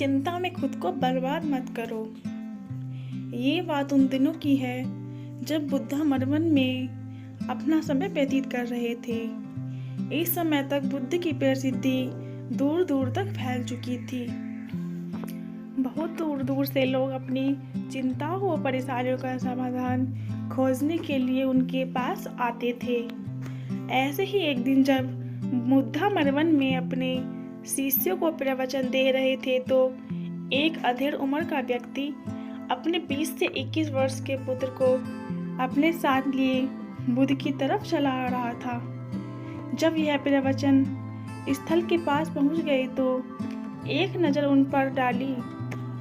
चिंता में खुद को बर्बाद मत करो। ये बात उन दिनों की है जब बुद्धा मधुबन में अपना समय व्यतीत कर रहे थे। इस समय तक बुद्ध की प्रसिद्धि दूर दूर तक फैल चुकी थी। बहुत दूर दूर से लोग अपनी चिंताओं और परेशानियों का समाधान खोजने के लिए उनके पास आते थे। ऐसे ही एक दिन जब बुद्धा मधुबन में अपने शिष्यों को प्रवचन दे रहे थे तो एक अधेड़ उम्र का व्यक्ति अपने 20 से 21 वर्ष के पुत्र को अपने साथ लिए बुद्ध की तरफ चला आ रहा था। जब यह प्रवचन स्थल के पास पहुंच गए तो एक नज़र उन पर डाली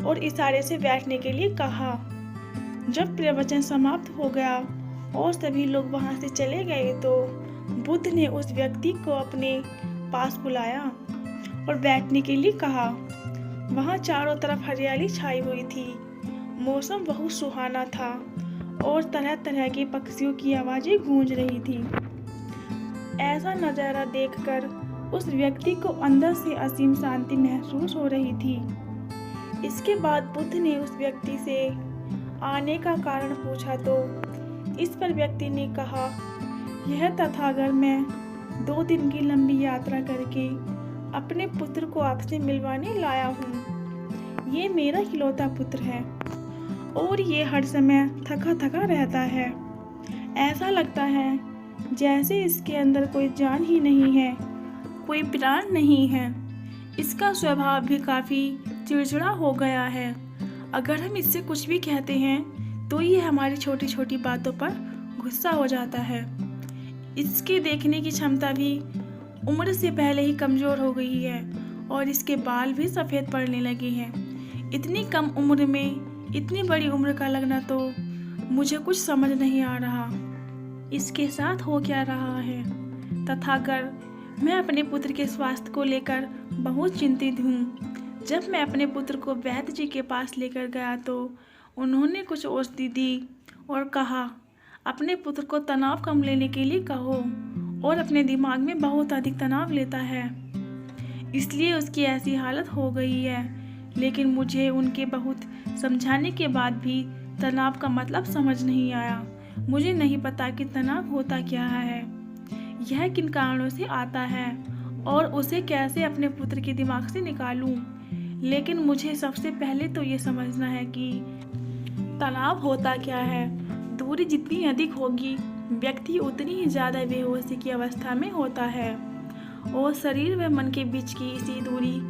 और इशारे से बैठने के लिए कहा। जब प्रवचन समाप्त हो गया और सभी लोग वहां से चले गए तो बुद्ध ने उस व्यक्ति को अपने पास बुलाया और बैठने के लिए कहा। वहां चारों तरफ हरियाली छाई हुई थी। मौसम बहुत सुहाना था और तरह तरह के पक्षियों की आवाजें गूंज रही थी। ऐसा नज़ारा देखकर उस व्यक्ति को अंदर से असीम शांति महसूस हो रही थी। इसके बाद बुद्ध ने उस व्यक्ति से आने का कारण पूछा तो इस पर व्यक्ति ने कहा, यह तथागत मैं 2 दिन की लंबी यात्रा करके अपने पुत्र को आपसे मिलवाने लाया हूँ। ये मेरा इकलौता पुत्र है और ये हर समय थका थका रहता है। ऐसा लगता है जैसे इसके अंदर कोई जान ही नहीं है, कोई प्राण नहीं है। इसका स्वभाव भी काफ़ी चिड़चिड़ा हो गया है। अगर हम इससे कुछ भी कहते हैं तो ये हमारी छोटी छोटी बातों पर गुस्सा हो जाता है। इसके देखने की क्षमता भी उम्र से पहले ही कमज़ोर हो गई है और इसके बाल भी सफ़ेद पड़ने लगे हैं। इतनी कम उम्र में इतनी बड़ी उम्र का लगना तो मुझे कुछ समझ नहीं आ रहा। इसके साथ हो क्या रहा है? तथागत, मैं अपने पुत्र के स्वास्थ्य को लेकर बहुत चिंतित हूँ। जब मैं अपने पुत्र को वैद्य जी के पास लेकर गया तो उन्होंने कुछ औषधि दी और कहा, अपने पुत्र को तनाव कम लेने के लिए कहो और अपने दिमाग में बहुत अधिक तनाव लेता है, इसलिए उसकी ऐसी हालत हो गई है। लेकिन मुझे उनके बहुत समझाने के बाद भी तनाव का मतलब समझ नहीं आया। मुझे नहीं पता कि तनाव होता क्या है, यह किन कारणों से आता है और उसे कैसे अपने पुत्र के दिमाग से निकालूं। लेकिन मुझे सबसे पहले तो ये समझना है कि तनाव होता क्या है। दूरी जितनी अधिक होगी व्यक्ति उतनी ही ज़्यादा बेहोशी की अवस्था में होता है और शरीर व मन के बीच की इसी दूरी,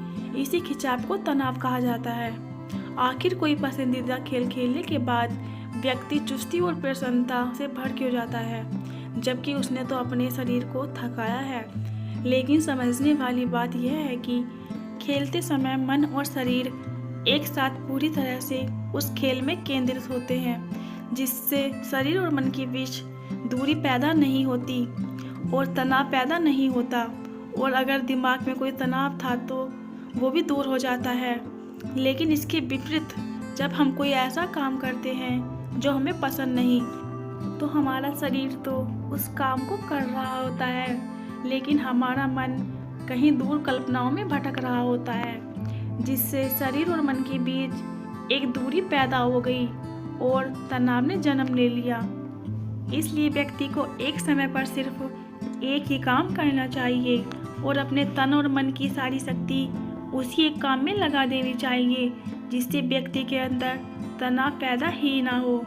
इसी खिंचाव को तनाव कहा जाता है। आखिर कोई पसंदीदा खेल खेलने के बाद व्यक्ति चुस्ती और प्रसन्नता से भर क्यों जाता है, जबकि उसने तो अपने शरीर को थकाया है। लेकिन समझने वाली बात यह है कि खेलते समय मन और शरीर एक साथ पूरी तरह से उस खेल में केंद्रित होते हैं, जिससे शरीर और मन के बीच दूरी पैदा नहीं होती और तनाव पैदा नहीं होता। और अगर दिमाग में कोई तनाव था तो वो भी दूर हो जाता है। लेकिन इसके विपरीत जब हम कोई ऐसा काम करते हैं जो हमें पसंद नहीं, तो हमारा शरीर तो उस काम को कर रहा होता है, लेकिन हमारा मन कहीं दूर कल्पनाओं में भटक रहा होता है, जिससे शरीर और मन के बीच एक दूरी पैदा हो गई और तनाव ने जन्म ले लिया। इसलिए व्यक्ति को एक समय पर सिर्फ एक ही काम करना चाहिए और अपने तन और मन की सारी शक्ति उसी एक काम में लगा देनी चाहिए, जिससे व्यक्ति के अंदर तनाव पैदा ही ना हो।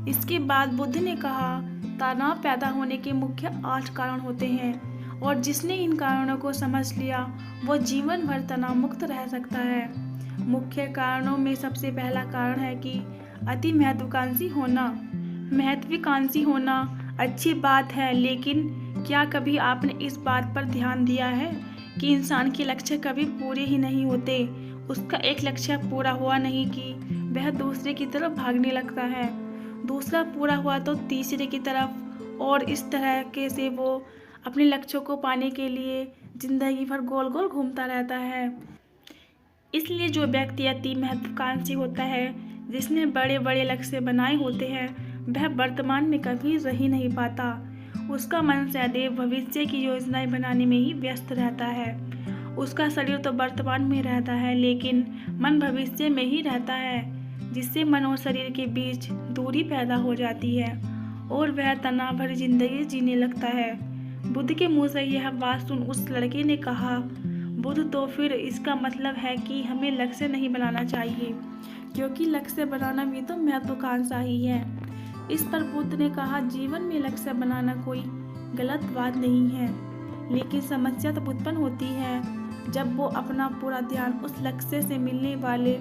इसके बाद बुद्ध ने कहा, तनाव पैदा होने के मुख्य 8 कारण होते हैं और जिसने इन कारणों को समझ लिया वो जीवन भर तनाव मुक्त रह सकता है। मुख्य कारणों में सबसे पहला कारण है कि अति महत्वाकांक्षी होना। महत्वाकांक्षी होना अच्छी बात है, लेकिन क्या कभी आपने इस बात पर ध्यान दिया है कि इंसान के लक्ष्य कभी पूरे ही नहीं होते। उसका एक लक्ष्य पूरा हुआ नहीं कि वह दूसरे की तरफ भागने लगता है, दूसरा पूरा हुआ तो तीसरे की तरफ, और इस तरह के से वो अपने लक्ष्यों को पाने के लिए जिंदगी भर गोल गोल घूमता रहता है। इसलिए जो व्यक्ति अति महत्वाकांक्षी होता है, जिसने बड़े बड़े लक्ष्य बनाए होते हैं, वह वर्तमान में कभी रह ही नहीं पाता। उसका मन सदैव भविष्य की योजनाएं बनाने में ही व्यस्त रहता है उसका शरीर तो वर्तमान में रहता है, लेकिन मन भविष्य में ही रहता है, जिससे मन और शरीर के बीच दूरी पैदा हो जाती है और वह तनाव भरी जिंदगी जीने लगता है। बुद्ध के मुंह से यह बात सुन उस लड़के ने कहा, बुद्ध, तो फिर इसका मतलब है कि हमें लक्ष्य नहीं बनाना चाहिए, क्योंकि लक्ष्य बनाना भी तो महत्वाकांक्षा ही है। इस पर बुद्ध ने कहा, जीवन में लक्ष्य बनाना कोई गलत बात नहीं है, लेकिन समस्या तब उत्पन्न होती है जब वो अपना पूरा ध्यान उस लक्ष्य से मिलने वाले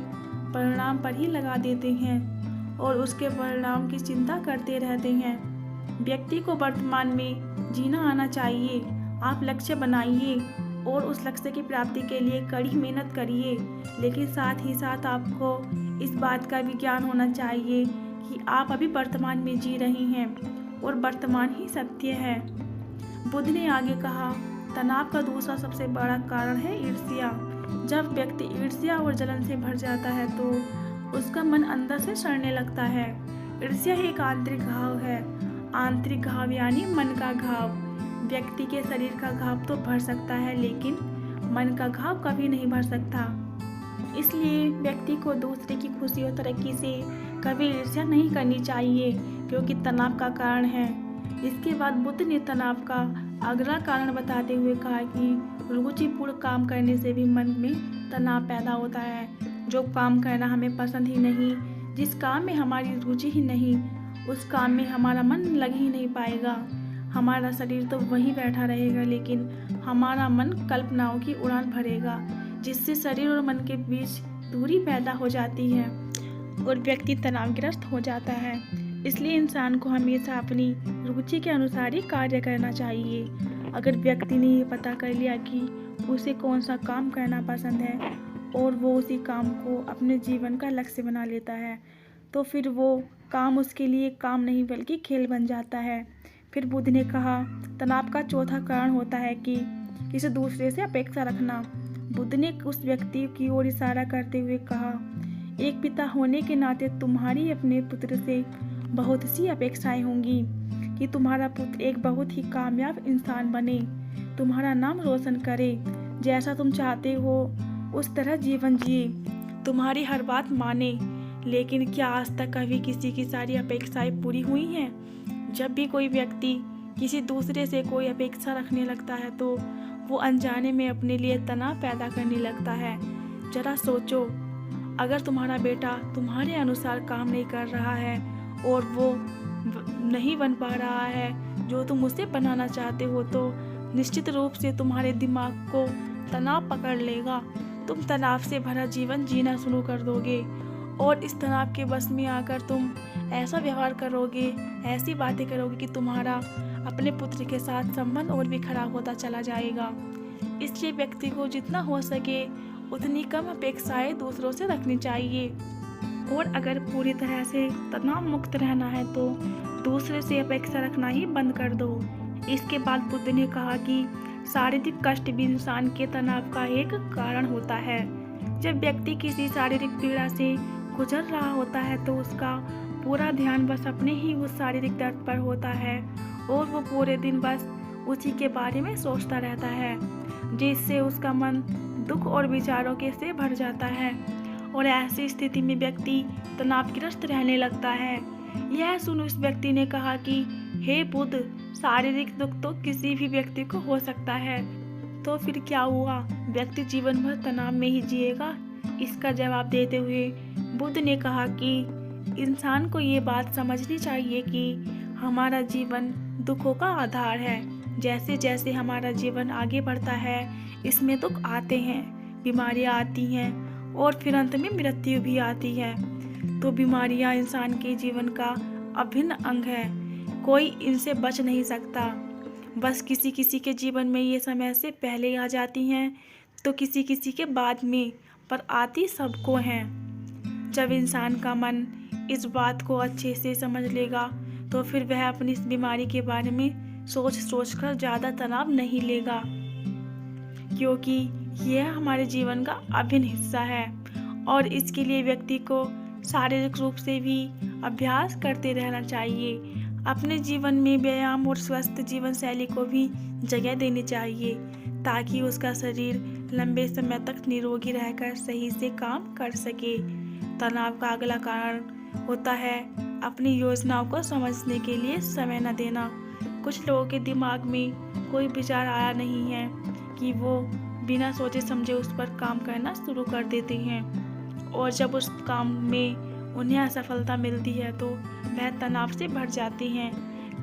परिणाम पर ही लगा देते हैं और उसके परिणाम की चिंता करते रहते हैं। व्यक्ति को वर्तमान में जीना आना चाहिए। आप लक्ष्य बनाइए और उस लक्ष्य की प्राप्ति के लिए कड़ी मेहनत करिए, लेकिन साथ ही साथ आपको इस बात का भी ज्ञान होना चाहिए कि आप अभी वर्तमान में जी रहे हैं और वर्तमान ही सत्य है। बुद्ध ने आगे कहा, तनाव का दूसरा सबसे बड़ा कारण है ईर्ष्या। जब व्यक्ति ईर्ष्या और जलन से भर जाता है तो उसका मन अंदर से सड़ने लगता है। ईर्ष्या एक आंतरिक घाव है। आंतरिक घाव यानी मन का घाव। व्यक्ति के शरीर का घाव तो भर सकता है, लेकिन मन का घाव कभी नहीं भर सकता। इसलिए व्यक्ति को दूसरे की खुशी और तरक्की से कभी ईर्ष्या नहीं करनी चाहिए, क्योंकि तनाव का कारण है। इसके बाद बुद्ध ने तनाव का अगला कारण बताते हुए कहा कि रुचिपूर्ण काम करने से भी मन में तनाव पैदा होता है। जो काम करना हमें पसंद ही नहीं, जिस काम में हमारी रुचि ही नहीं, उस काम में हमारा मन लग ही नहीं पाएगा। हमारा शरीर तो वहीं बैठा रहेगा, लेकिन हमारा मन कल्पनाओं की उड़ान भरेगा, जिससे शरीर और मन के बीच दूरी पैदा हो जाती है और व्यक्ति तनावग्रस्त हो जाता है। इसलिए इंसान को हमेशा अपनी रुचि के अनुसार ही कार्य करना चाहिए। अगर व्यक्ति ने ये पता कर लिया कि उसे कौन सा काम करना पसंद है और वो उसी काम को अपने जीवन का लक्ष्य बना लेता है, तो फिर वो काम उसके लिए काम नहीं बल्कि खेल बन जाता है। फिर बुद्ध ने कहा, तनाव का चौथा कारण होता है कि किसी दूसरे से अपेक्षा रखना। बुद्ध ने उस व्यक्ति की ओर इशारा करते हुए कहा, एक पिता होने के नाते तुम्हारी अपने पुत्र से बहुत सी अपेक्षाएं होंगी कि तुम्हारा पुत्र एक बहुत ही कामयाब इंसान बने, तुम्हारा नाम रोशन करे, जैसा तुम चाहते हो उस तरह जीवन जिए, तुम्हारी हर बात माने। लेकिन क्या आज तक कभी किसी की सारी अपेक्षाएं पूरी हुई हैं? जब भी कोई व्यक्ति किसी दूसरे से कोई अपेक्षा रखने लगता है तो वो अनजाने में अपने लिए तनाव पैदा करने लगता है। जरा सोचो, अगर तुम्हारा बेटा तुम्हारे अनुसार काम नहीं कर रहा है और वो नहीं बन पा रहा है जो तुम उसे बनाना चाहते हो, तो निश्चित रूप से तुम्हारे दिमाग को तनाव पकड़ लेगा। तुम तनाव से भरा जीवन जीना शुरू कर दोगे और इस तनाव के बस में आकर तुम ऐसा व्यवहार करोगे, ऐसी बातें करोगे कि तुम्हारा अपने पुत्र के साथ संबंध और भी खराब होता चला जाएगा। इसलिए व्यक्ति को जितना हो सके उतनी कम अपेक्षाएं दूसरों से रखनी चाहिए और अगर पूरी तरह से तनाव मुक्त रहना है तो दूसरे से अपेक्षा रखना ही बंद कर दो। इसके बाद बुद्ध ने कहा कि शारीरिक कष्ट भी इंसान के तनाव का एक कारण होता है। जब व्यक्ति किसी शारीरिक पीड़ा से गुजर रहा होता है तो उसका पूरा ध्यान बस अपने ही उस शारीरिक दर्द पर होता है और वो पूरे दिन बस उसी के बारे में सोचता रहता है, जिससे उसका मन दुख और विचारों के से भर जाता है और ऐसी स्थिति में व्यक्ति तनावग्रस्त रहने लगता है। यह सुन उस व्यक्ति ने कहा कि हे बुद्ध, शारीरिक दुख तो किसी भी व्यक्ति को हो सकता है, तो फिर क्या हुआ, व्यक्ति जीवन भर तनाव में ही जिएगा? इसका जवाब देते हुए बुद्ध ने कहा कि इंसान को ये बात समझनी चाहिए कि हमारा जीवन दुखों का आधार है। जैसे जैसे हमारा जीवन आगे बढ़ता है इसमें दुख आते हैं, बीमारियां आती हैं और फिर अंत में मृत्यु भी आती है। तो बीमारियां इंसान के जीवन का अभिन्न अंग है, कोई इनसे बच नहीं सकता। बस किसी किसी के जीवन में ये समय से पहले आ जाती हैं तो किसी किसी के बाद में, पर आती सबको हैं। जब इंसान का मन इस बात को अच्छे से समझ लेगा तो फिर वह अपनी इस बीमारी के बारे में सोच सोच कर ज़्यादा तनाव नहीं लेगा, क्योंकि यह हमारे जीवन का अभिन्न हिस्सा है और इसके लिए व्यक्ति को शारीरिक रूप से भी अभ्यास करते रहना चाहिए। अपने जीवन में व्यायाम और स्वस्थ जीवन शैली को भी जगह देनी चाहिए ताकि उसका शरीर लंबे समय तक निरोगी रहकर सही से काम कर सके। तनाव का अगला कारण होता है अपनी योजनाओं को समझने के लिए समय न देना। कुछ लोगों के दिमाग में कोई विचार आया नहीं है कि वो बिना सोचे समझे उस पर काम करना शुरू कर देते हैं, और जब उस काम में उन्हें असफलता मिलती है तो वह तनाव से भर जाते हैं,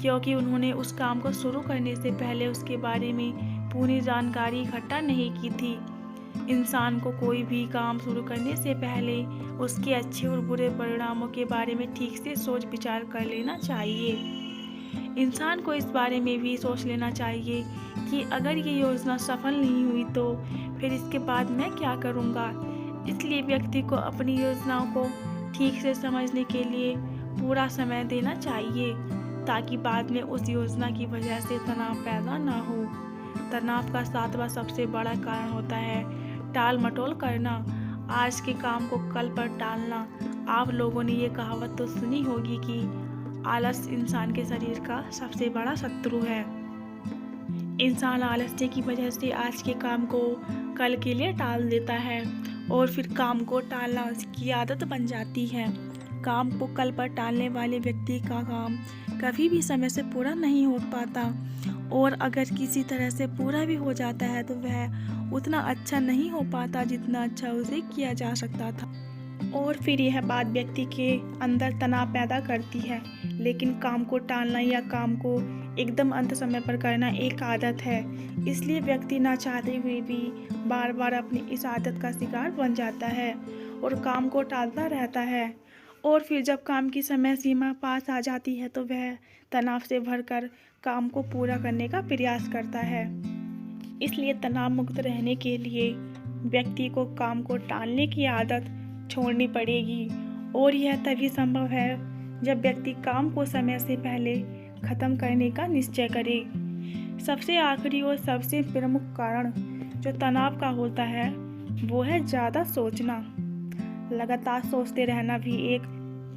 क्योंकि उन्होंने उस काम को शुरू करने से पहले उसके बारे में पूरी जानकारी इकट्ठा नहीं की थी। इंसान को कोई भी काम शुरू करने से पहले उसके अच्छे और बुरे परिणामों के बारे में ठीक से सोच विचार कर लेना चाहिए। इंसान को इस बारे में भी सोच लेना चाहिए कि अगर ये योजना सफल नहीं हुई तो फिर इसके बाद मैं क्या करूँगा। इसलिए व्यक्ति को अपनी योजनाओं को ठीक से समझने के लिए पूरा समय देना चाहिए, ताकि बाद में उस योजना की वजह से तनाव पैदा ना हो। तनाव का 7वां सबसे बड़ा कारण होता है टाल मटोल करना, आज के काम को कल पर टालना। आप लोगों ने ये कहावत तो सुनी होगी कि आलस इंसान के शरीर का सबसे बड़ा शत्रु है। इंसान आलस्य की वजह से आज के काम को कल के लिए टाल देता है और फिर काम को टालना उसकी आदत बन जाती है। काम को कल पर टालने वाले व्यक्ति का काम कभी भी समय से पूरा नहीं हो पाता, और अगर किसी तरह से पूरा भी हो जाता है तो वह उतना अच्छा नहीं हो पाता जितना अच्छा उसे किया जा सकता था, और फिर यह बात व्यक्ति के अंदर तनाव पैदा करती है। लेकिन काम को टालना या काम को एकदम अंत समय पर करना एक आदत है, इसलिए व्यक्ति ना चाहते हुए भी बार बार अपनी इस आदत का शिकार बन जाता है और काम को टालता रहता है, और फिर जब काम की समय सीमा पास आ जाती है तो वह तनाव से भरकर काम को पूरा करने का प्रयास करता है। इसलिए तनाव मुक्त रहने के लिए व्यक्ति को काम को टालने की आदत छोड़नी पड़ेगी, और यह तभी संभव है जब व्यक्ति काम को समय से पहले खत्म करने का निश्चय करे। सबसे आखिरी और सबसे प्रमुख कारण जो तनाव का होता है वो है ज़्यादा सोचना। लगातार सोचते रहना भी एक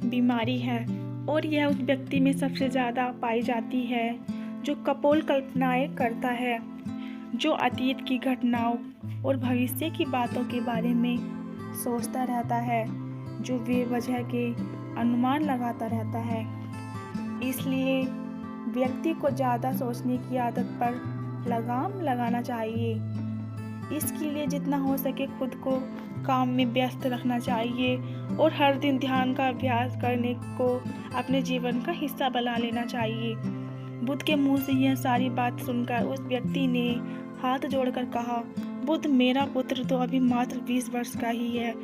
बीमारी है, और यह उस व्यक्ति में सबसे ज़्यादा पाई जाती है जो कपोल कल्पनाएं करता है, जो अतीत की घटनाओं और भविष्य की बातों के बारे में सोचता रहता है, जो बेवजह के अनुमान लगाता रहता है। इसलिए व्यक्ति को ज़्यादा सोचने की आदत पर लगाम लगाना चाहिए। इसके लिए जितना हो सके खुद को काम में व्यस्त रखना चाहिए और हर दिन ध्यान का अभ्यास करने को अपने जीवन का हिस्सा बना लेना चाहिए। बुद्ध के मुंह से यह सारी बात सुनकर उस व्यक्ति ने हाथ जोड़कर कहा, बुद्ध, मेरा पुत्र तो अभी मात्र 20 वर्ष का ही है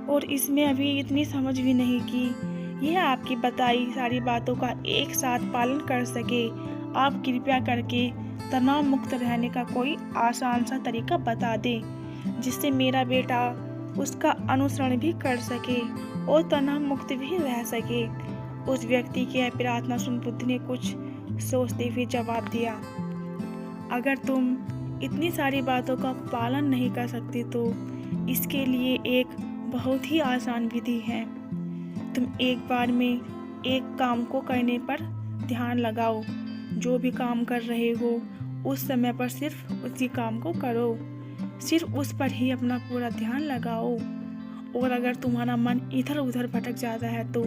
और इसमें अभी इतनी समझ भी नहीं कि यह आपकी बताई सारी बातों का एक साथ पालन कर सके। आप कृपया करके तनाव मुक्त रहने का कोई आसान सा तरीका बता दें जिससे मेरा बेटा उसका अनुसरण भी कर सके और तनाव मुक्त भी रह सके। उस व्यक्ति की प्रार्थना सुन बुद्ध ने कुछ सोचते हुए जवाब दिया, अगर तुम इतनी सारी बातों का पालन नहीं कर सकते तो इसके लिए एक बहुत ही आसान विधि है। तुम एक बार में एक काम को करने पर ध्यान लगाओ। जो भी काम कर रहे हो उस समय पर सिर्फ उसी काम को करो, सिर्फ उस पर ही अपना पूरा ध्यान लगाओ। और अगर तुम्हारा मन इधर उधर भटक जाता है तो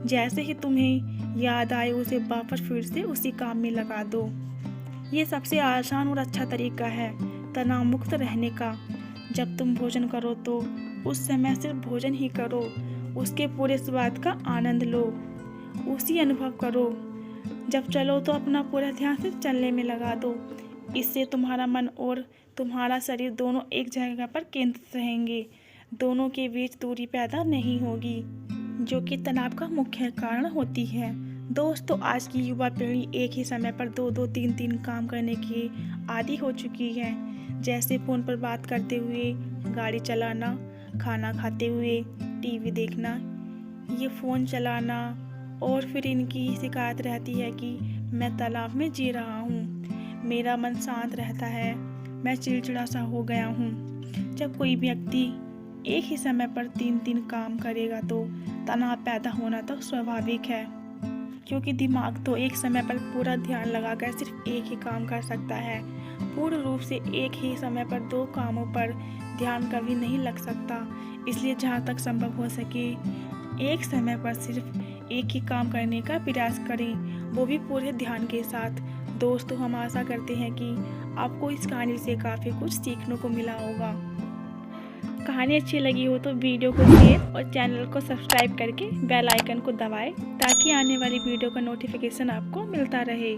जैसे ही तुम्हें याद आए उसे वापस फिर से उसी काम में लगा दो। ये सबसे आसान और अच्छा तरीका है तनाव मुक्त रहने का। जब तुम भोजन करो तो उस समय सिर्फ भोजन ही करो, उसके पूरे स्वाद का आनंद लो, उसी अनुभव करो। जब चलो तो अपना पूरा ध्यान सिर्फ चलने में लगा दो। इससे तुम्हारा मन और तुम्हारा शरीर दोनों एक जगह पर केंद्रित रहेंगे, दोनों के बीच दूरी पैदा नहीं होगी, जो कि तनाव का मुख्य कारण होती है। दोस्तों, आज की युवा पीढ़ी एक ही समय पर 2-2, 3-3 काम करने की आदी हो चुकी है, जैसे फ़ोन पर बात करते हुए, गाड़ी चलाना, खाना खाते हुए, टीवी देखना, ये फ़ोन चलाना, और फिर इनकी शिकायत रहती है कि मैं तनाव में जी रहा हूँ, मेरा मन शांत रहता है, मैं चिड़चिड़ा सा हो गया हूँ। जब कोई व्यक्ति एक ही समय पर 3-3 काम करेगा तो तनाव पैदा होना तो स्वाभाविक है, क्योंकि दिमाग तो एक समय पर पूरा ध्यान लगाकर सिर्फ एक ही काम कर सकता है। पूर्ण रूप से एक ही समय पर दो कामों पर ध्यान कभी नहीं लग सकता। इसलिए जहाँ तक संभव हो सके एक समय पर सिर्फ एक ही काम करने का प्रयास करें, वो भी पूरे ध्यान के साथ। दोस्तों, हम आशा करते हैं कि आपको इस कहानी से काफ़ी कुछ सीखने को मिला होगा। कहानी अच्छी लगी हो तो वीडियो को शेयर और चैनल को सब्सक्राइब करके बेल आइकन को दबाएं ताकि आने वाली वीडियो का नोटिफिकेशन आपको मिलता रहे।